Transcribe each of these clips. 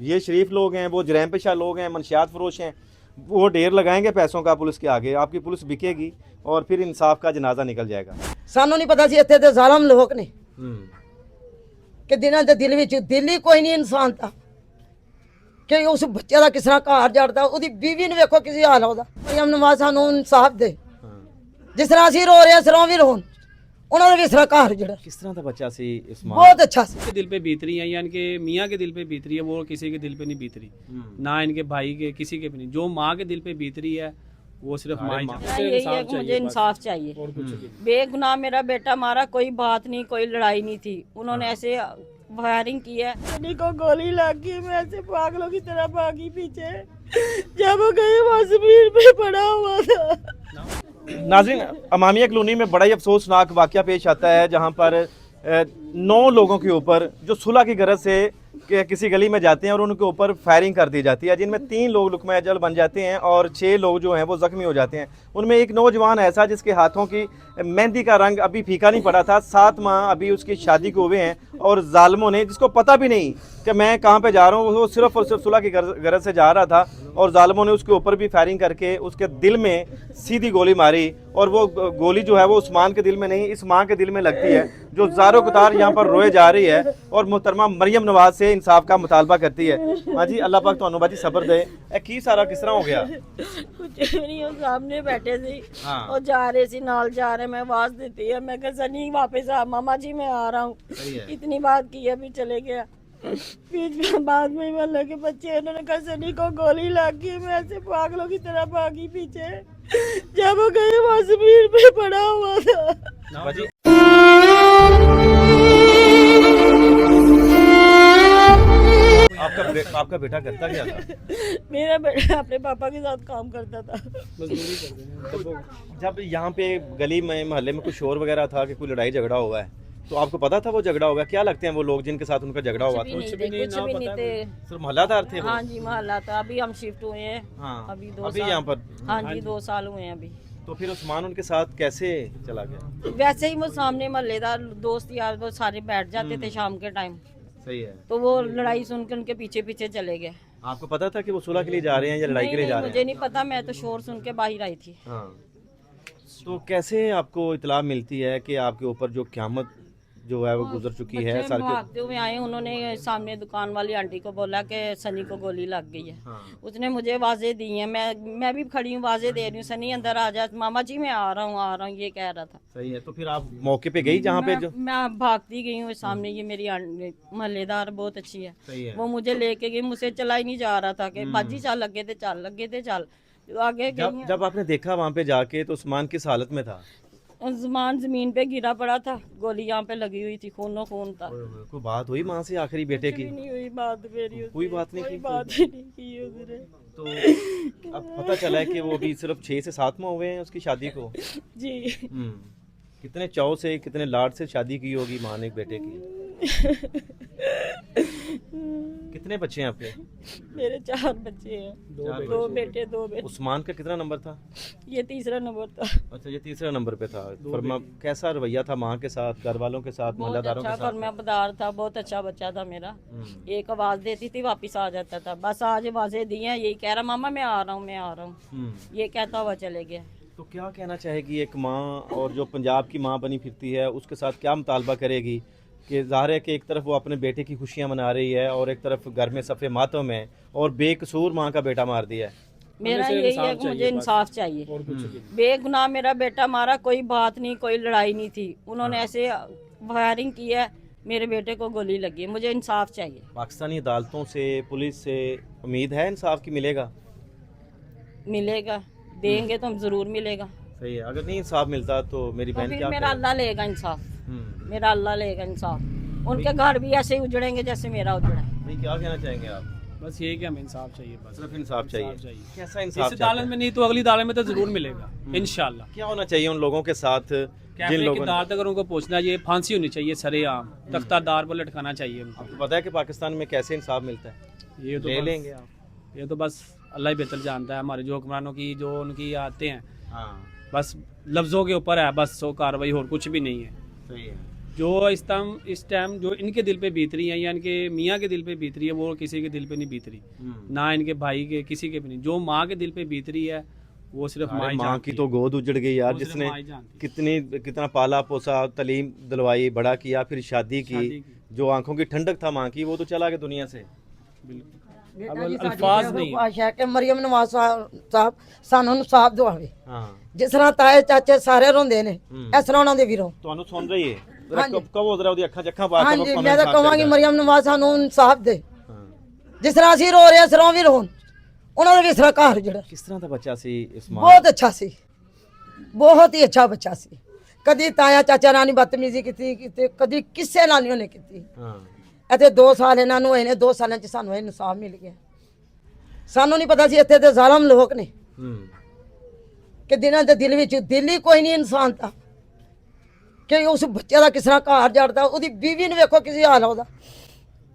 ये शरीफ लोग हैं, वो जरैम पेशा लोग हैं, मनशियात फरोश हैं, वो ढेर लगाएंगे पैसों का पुलिस के आगे, आपकी पुलिस बिकेगी और फिर इंसाफ का जनाजा निकल जाएगा। ਸਾਨੂੰ ਨਹੀਂ ਪਤਾ ਸੀ ਇੱਥੇ ਤੇ ਜ਼ਾਲਮ ਲੋਕ ਨੇ ਕਿ ਦਿਨਾਂ ਦੇ ਦਿਲ ਵਿੱਚ ਦਿਲ ਹੀ ਕੋਈ ਨਹੀਂ ਇਨਸਾਨ ਦਾ ਕਿ ਉਸ ਬੱਚੇ ਦਾ ਕਿਸ ਤਰ੍ਹਾਂ ਘਰ ਜੜਦਾ, ਉਹਦੀ ਬੀਵੀ ਨੂੰ ਵੇਖੋ ਕਿਸੇ ਹਾਲ ਉਹਦਾ। ਅਯਮ ਨਵਾਜ਼ ਸਾਨੂੰ ਇਨਸਾਫ ਦੇ, ਜਿਸ ਤਰ੍ਹਾਂ ਅਸੀਂ ਰੋ ਰਹੇ ਹਾਂ ਸਿਰੋਂ ਵੀ ਰੋਣ, ਉਹਨਾਂ ਦਾ ਵੀ ਇਸ ਤਰ੍ਹਾਂ ਘਰ ਜਿਹੜਾ किस तरह का बच्चा सी उस्मान? बहुत अच्छा ਸੀ। के दिल पे बीत रही है, या इनके मियाँ के दिल पे बीत रही है, वो किसी के दिल पे नहीं बीत रही, ना इनके भाई के, किसी के भी नहीं। जो माँ के दिल पे बीत रही है वो सिर्फ माँ ही जानती है। यही है कि मुझे इंसाफ चाहिए। बेगुनाह मेरा बेटा मारा, कोई बात नहीं, कोई लड़ाई नहीं थी, उन्होंने ऐसे फायरिंग की है। सनी को गोली लग गई, मैं ऐसे पागलों की तरह भागी पीछे, जब वो गई वहाँ जमीन पे पड़ा हुआ था। नाज़रीन, अमामिया कॉलोनी में बड़ा ही अफसोसनाक वाक़या पेश आता है जहाँ पर 9 लोगों के ऊपर जो सुलह की गरज से किसी गली में जाते हैं और उनके ऊपर फायरिंग कर दी जाती है, जिनमें 3 लोग लुकमा अजल बन जाते हैं और 6 लोग जो हैं वो ज़ख्मी हो जाते हैं। उनमें एक नौजवान ऐसा जिसके हाथों की मेहंदी का रंग अभी फीका नहीं पड़ा था, 7 माह अभी उसकी शादी को हुए हैं, और ज़ालिमों ने, जिसको पता भी नहीं कि मैं कहाँ पे जा रहा हूँ, वो सिर्फ और सिर्फ सुलह की गरज से जा रहा था, और ज़ालिमों ने उसके ऊपर भी फायरिंग करके उसके दिल में सीधी गोली मारी, और वो गोली जो है वो उस्मान के दिल में नहीं, इस माँ के दिल में लगती है जो ज़ारो कतार यहाँ पर रोए जा रही है और मोहतरमा मरियम नवाज से इंसाफ का मुतालबा करती है। हाँ जी, अल्लाह पाक तुहानू बाजी सब्र दे। की सारा किस तरह हो गया? कुछ नहीं, वो सामने बैठे थे हाँ। और जा रहे थे, नाल जा रहे, मैं आवाज देती है, मैं कहा सनी वापस आ, मामा जी मैं आ रहा हूँ। इतनी बात की, अभी चले गया। बीच में बाद में मोहल्ले के बच्चे, उन्होंने कहा सनी को गोली लग गई, मैं ऐसे पागलों की तरह भागी पीछे, जब वो गई वहाँ जमीन पे पड़ा हुआ था। बाजी आपका बेटा करता क्या था? मेरा बेटा अपने पापा के साथ काम करता था। मजदूरी करते हैं। जब यहाँ पे गली में मोहल्ले में कुछ शोर वगैरह था कि कोई लड़ाई झगड़ा हुआ है, तो आपको पता था वो झगड़ा हुआ? क्या लगते हैं वो लोग जिनके साथ उनका झगड़ा हुआ था? कुछ भी नहीं थे। सिर्फ मोहल्लादार थे वो? हाँ जी, मोहल्ला था। अभी हम शिफ्ट हुए हैं। हाँ, अभी 2 अभी साल। यहाँ पर? हाँ जी, 2 साल हुए हैं अभी। तो फिर उस्मान उनके साथ कैसे चला गया? वैसे ही वो सामने मोहल्लेदार दोस्त यार वो सारे बैठ जाते थे शाम के टाइम, सही है। तो वो लड़ाई सुन के उनके पीछे पीछे चले गए। आपको पता था कि वो सुलह के लिए जा रहे हैं या लड़ाई के लिए जा रहे मुझे हैं? नहीं पता, मैं तो शोर सुन के बाहर आई थी। हाँ, तो कैसे आपको इतला मिलती है कि आपके ऊपर जो क़यामत जो है वो गुजर चुकी है? बच्चे सर के भागते हुए आए, उन्होंने सामने दुकान वाली आंटी को बोला कि सनी को गोली लग गई है। उसने मुझे आवाज़ें दी हैं, मैं भी खड़ी हूँ, आवाज़ें दे रही हूँ, सनी अंदर आ जा, मामा जी मैं आ रहा हूँ, ये कह रहा था। सही है। तो फिर आप मौके पे गई जहाँ पे जो? मैं भागती गई हूँ सामने, ये मेरी मोहल्लेदार बहुत अच्छी है, सही है। वो मुझे लेके गई, मुझसे चला ही नहीं जा रहा था कि बाजी चल, लगे थे चल आगे गई। जब आपने देखा वहाँ पे जाके तो उस्मान किस हालत में था? उस्मान जमीन पे गिरा पड़ा था, गोली यहाँ पे लगी हुई थी, खूनो खून था। कोई बात हुई माँ से आखिरी बेटे की? नहीं हुई बात मेरी उससे, कोई बात नहीं कोई की? बात ही नहीं की उसने। तो अब पता चला है कि वो अभी सिर्फ 6 से 7 माह हुए हैं उसकी शादी को। जी। कितने चाव से, कितने लाड से शादी की होगी माँ ने एक बेटे की। कितने बच्चे हैं आपके? मेरे 4 बच्चे हैं, 2 बेटे 2 बेटे। उस्मान का कितना नंबर था? ये तीसरा नंबर था। अच्छा, ये तीसरा नंबर पे था। फरमा कैसा रवैया था माँ के साथ, घर वालों के साथ, बहुत मोहल्लादारों अच्छा के साथ? फरमाबरदार था, बहुत अच्छा बच्चा था मेरा। एक आवाज देती थी वापस आ जाता था, बस आज आवाजें दी हैं, यही कह रहा मामा मैं आ रहा हूँ, ये कहता हुआ चले गया। तो क्या कहना चाहेगी एक माँ, और जो पंजाब की माँ बनी फिरती है उसके साथ क्या मुतालबा करेगी कि ज़ाहिर है कि एक तरफ वो अपने बेटे की खुशियाँ मना रही है और एक तरफ घर में सफ़े मातम है और बेकसूर माँ का बेटा मार दिया है? मेरा यही है कि मुझे इंसाफ चाहिए। बेगुनाह मेरा बेटा मारा, कोई बात नहीं, कोई लड़ाई नहीं थी, उन्होंने ऐसे फायरिंग की है, मेरे बेटे को गोली लगी है, मुझे इंसाफ चाहिए। पाकिस्तानी अदालतों से, पुलिस से उम्मीद है इंसाफ की मिलेगा? मिलेगा, देंगे तो ज़रूर मिलेगा। सही है। अगर नहीं इंसाफ मिलता तो मेरी तो बहन फिर क्या मेरा करे? अल्लाह लेगा इंसाफ, मेरा अल्लाह लेगा इंसाफ। उनके घर भी ऐसे ही उजड़ेंगे जैसे मेरा उजड़ा है। भाई क्या कहना चाहेंगे आप? बस यही कि हमें इंसाफ चाहिए, बस सिर्फ इंसाफ चाहिए। कैसा इस इंसाफ अदालत में नहीं तो अगली अदालत में तो जरूर मिलेगा इंशाल्लाह। क्या होना चाहिए उन लोगों के साथ जिन कैमरे लोगों की ने? दाद अगर उनको पहुंचना, ये फांसी होनी चाहिए सरेआम, तख्तादार पर लटकाना चाहिए उनको। आपको पता है कि पाकिस्तान में कैसे इंसाफ मिलता है? ये तो ले बस- लेंगे आप? ये तो बस अल्लाह ही बेहतर जानता है। हमारे जो हुक्मरानों की जो उनकी आते हैं, हाँ, बस लफ्ज़ों के ऊपर है, बस सो कार्रवाई और कुछ भी नहीं है। सही है। जो इस टाइम जो इनके दिल पे बीत रही है या इनके मियाँ के दिल पे बीत रही है वो किसी के दिल पे नहीं बीत रही, ना इनके भाई के किसी के भी नहीं। जो माँ के दिल पे बीत रही है वो सिर्फ माँ ही माँ जानती की तो गोद उजड़ गई यार, वो सिर्फ जिसने माँ ही जानती है। कितना पाला पोसा, तालीम दिलवाई, बड़ा किया, फिर शादी शादी की। की। जो आंखों की ठंडक था माँ की, वो तो चला गया दुनिया से। बिल्कुल बेटा अब जी अल्फाज साਡੀ नहीं। ख्वाहिश है कि ਮਰੀਮ ਨਵਾਜ਼ ਸਾਹਿਬ ਸਾਨੂੰ ਇਨਸਾਫ ਦਿਵਾਵੇ। हाँ, ਜਿਸ ਤਰ੍ਹਾਂ ਤਾਏ ਚਾਚੇ ਸਾਰੇ ਰੋਂਦੇ ਨੇ ਇਸ ਤਰ੍ਹਾਂ ਉਹਨਾਂ ਦੇ ਵੀ ਰੋ। ਤੁਹਾਨੂੰ ਸੁਣ ਰਹੀ ਹੈ ਹਾਂਜੀ। ਕਬ ਉਧਰ ਉਹਦੀ ਅੱਖਾਂ ਚੱਖਾਂ ਪਾ ਕੇ ਹਾਂਜੀ ਮੈਂ ਤਾਂ ਕਹਾਂਗੀ ਮਰੀਮ ਨਵਾਜ਼ ਸਾਨੂੰ ਇਨਸਾਫ ਦੇ, ਜਿਸ ਤਰ੍ਹਾਂ ਅਸੀਂ ਰੋ ਰਹੇ ਹਾਂ ਇਸ ਤਰ੍ਹਾਂ ਵੀ ਰੋਣ, ਉਹਨਾਂ ਦਾ ਵੀ ਇਸ ਤਰ੍ਹਾਂ ਘਰ ਜਿਹੜਾ ਕਿਸ ਤਰ੍ਹਾਂ ਦਾ ਬੱਚਾ ਸੀ ਇਸਮਾਨ? ਬਹੁਤ ਅੱਛਾ ਸੀ, ਬਹੁਤ ਹੀ ਅੱਛਾ ਬੱਚਾ ਸੀ। ਕਦੀ ਤਾਇਆ ਚਾਚਾ ਨਾਲ ਨਹੀਂ ਬਦਤਮੀਜ਼ੀ ਕੀਤੀ, ਕਦੀ ਕਿਸੇ ਨਾਲ ਨਹੀਂ ਉਹਨੇ ਕੀਤੀ। ਹਾਂ, ਇੱਥੇ 2 ਸਾਲ ਇਹਨਾਂ ਨੂੰ ਹੋਏ ਨੇ, 2 ਸਾਲਾਂ 'ਚ ਸਾਨੂੰ ਇਹ ਇਨਸਾਫ ਮਿਲ ਗਿਆ। ਸਾਨੂੰ ਨਹੀਂ ਪਤਾ ਸੀ ਇੱਥੇ ਤੇ ਜ਼ਾਲਮ ਲੋਕ ਨੇ ਕਿ ਜਿਨ੍ਹਾਂ ਦੇ ਦਿਲ ਵਿੱਚ ਦਿਲ ਹੀ ਕੋਈ ਨਹੀਂ ਇਨਸਾਨ ਦਾ, ਕਿ ਉਸ ਬੱਚੇ ਦਾ ਕਿਸ ਤਰ੍ਹਾਂ ਘਰ ਜੜਦਾ, ਉਹਦੀ ਬੀਵੀ ਨੂੰ ਵੇਖੋ ਕਿਸੇ ਹਾਲ ਉਹਦਾ।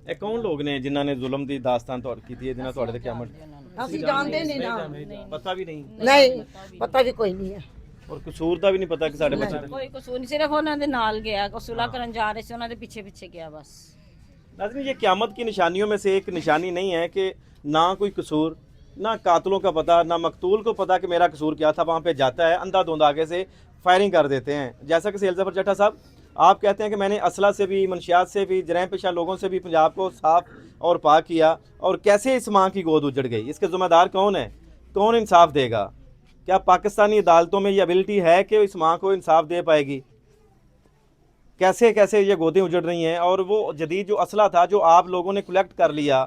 ਇਹ ਕੌਣ ਲੋਕ ਨੇ ਜਿਨ੍ਹਾਂ ਨੇ ਜ਼ੁਲਮ ਦੀ ਦਾਸਤਾਨ ਤੁਹਾਡੇ ਕੀਤੀ ਹੈ, ਜਿਨ੍ਹਾਂ ਤੁਹਾਡੇ ਤੇ ਕਿਆਮਤ? ਅਸੀਂ ਜਾਣਦੇ ਨਹੀਂ ਨਾ, ਪਤਾ ਵੀ ਨਹੀਂ, ਨਹੀਂ ਪਤਾ ਵੀ ਕੋਈ ਨਹੀਂ ਹੈ। ਔਰ ਕਸੂਰ ਦਾ ਵੀ ਨਹੀਂ ਪਤਾ ਕਿ ਸਾਡੇ ਬੱਚੇ ਦਾ। ਕੋਈ ਕਸੂਰ ਨਹੀਂ, ਸਿਰਫ ਉਹਨਾਂ ਦੇ ਨਾਲ ਗਿਆ, ਕੋ ਸੁਲਾ ਕਰਨ ਜਾ ਰਹੇ ਸੀ, ਉਹਨਾਂ ਦੇ ਪਿੱਛੇ ਪਿੱਛੇ ਗਿਆ बस। नाज़रीन, ये क़यामत की निशानियों में से एक निशानी नहीं है कि ना कोई कसूर, ना कातलों का पता, ना मकतूल को पता कि मेरा कसूर क्या था। वहाँ पे जाता है अंधाधुंध आगे से फायरिंग कर देते हैं। जैसा कि सैयद ज़फ़र चट्टा साहब आप कहते हैं कि मैंने असला से भी, मनशियात से भी, जरैम पेशा लोगों से भी पंजाब को साफ़ और पाक किया, और कैसे इस माँ की गोद उजड़ गई, इसके ज़िम्मेदार कौन है? कौन इंसाफ देगा? क्या पाकिस्तानी अदालतों में ये एबिलिटी है कि इस माँ को इंसाफ दे पाएगी? कैसे कैसे ये गोदें उजड़ रही हैं, और वो जदीद जो असला था जो आप लोगों ने कलेक्ट कर लिया,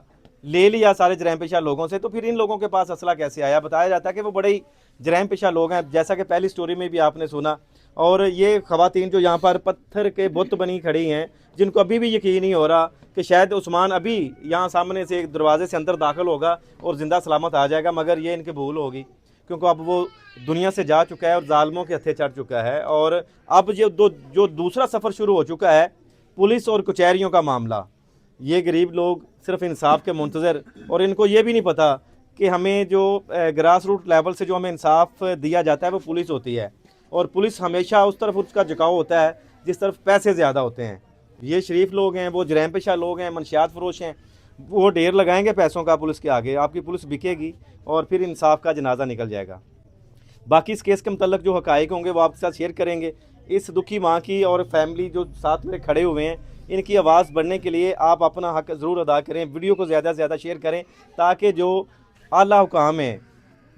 ले लिया सारे जरैम पेशा लोगों से, तो फिर इन लोगों के पास असला कैसे आया? बताया जाता है कि वो बड़े ही जरैम पेशा लोग हैं, जैसा कि पहली स्टोरी में भी आपने सुना। और ये ख़वातीन जो यहाँ पर पत्थर के बुत बनी खड़ी हैं, जिनको अभी भी यकीन नहीं हो रहा कि शायद उस्मान अभी यहाँ सामने से एक दरवाजे से अंदर दाखिल होगा और ज़िंदा सलामत आ जाएगा, मगर ये इनकी भूल होगी, क्योंकि अब वो दुनिया से जा चुका है और ज़ालिमों के हत्थे चढ़ चुका है। और अब जो दूसरा सफ़र शुरू हो चुका है, पुलिस और कचहरियों का मामला। ये गरीब लोग सिर्फ इंसाफ के मुंतज़र, और इनको ये भी नहीं पता कि हमें जो ग्रास रूट लेवल से जो हमें इंसाफ दिया जाता है वो पुलिस होती है, और पुलिस हमेशा उस तरफ उसका झुकाव होता है जिस तरफ पैसे ज़्यादा होते हैं। ये शरीफ लोग हैं, वो जरैम पेशा लोग हैं, मनशियात फरोश हैं, वो ढेर लगाएंगे पैसों का पुलिस के आगे, आपकी पुलिस बिकेगी और फिर इंसाफ का जनाजा निकल जाएगा। बाकी इस केस के मतलब जो हक़ाइक़ होंगे वो आपके साथ शेयर करेंगे। इस दुखी माँ की और फैमिली जो साथ में खड़े हुए हैं, इनकी आवाज़ बढ़ने के लिए आप अपना हक़ ज़रूर अदा करें, वीडियो को ज़्यादा से ज़्यादा शेयर करें, ताकि जो आला हुकाम हैं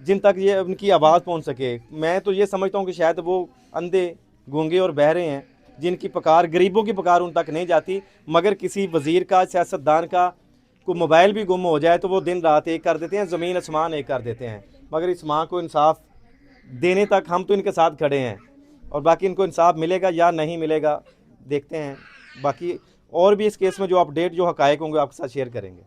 जिन तक ये उनकी आवाज़ पहुँच सके। मैं तो ये समझता हूँ कि शायद वो अंधे गूंगे और बहरे हैं, जिनकी पुकार, गरीबों की पुकार उन तक नहीं जाती, मगर किसी वज़ीर का, सियासतदान का को मोबाइल भी गुम हो जाए तो वो दिन रात एक कर देते हैं, ज़मीन आसमान एक कर देते हैं। मगर इस माँ को इंसाफ देने तक हम तो इनके साथ खड़े हैं, और बाकी इनको इंसाफ मिलेगा या नहीं मिलेगा देखते हैं। बाकी और भी इस केस में जो अपडेट, जो हक़ाइक़ होंगे आपके साथ शेयर करेंगे।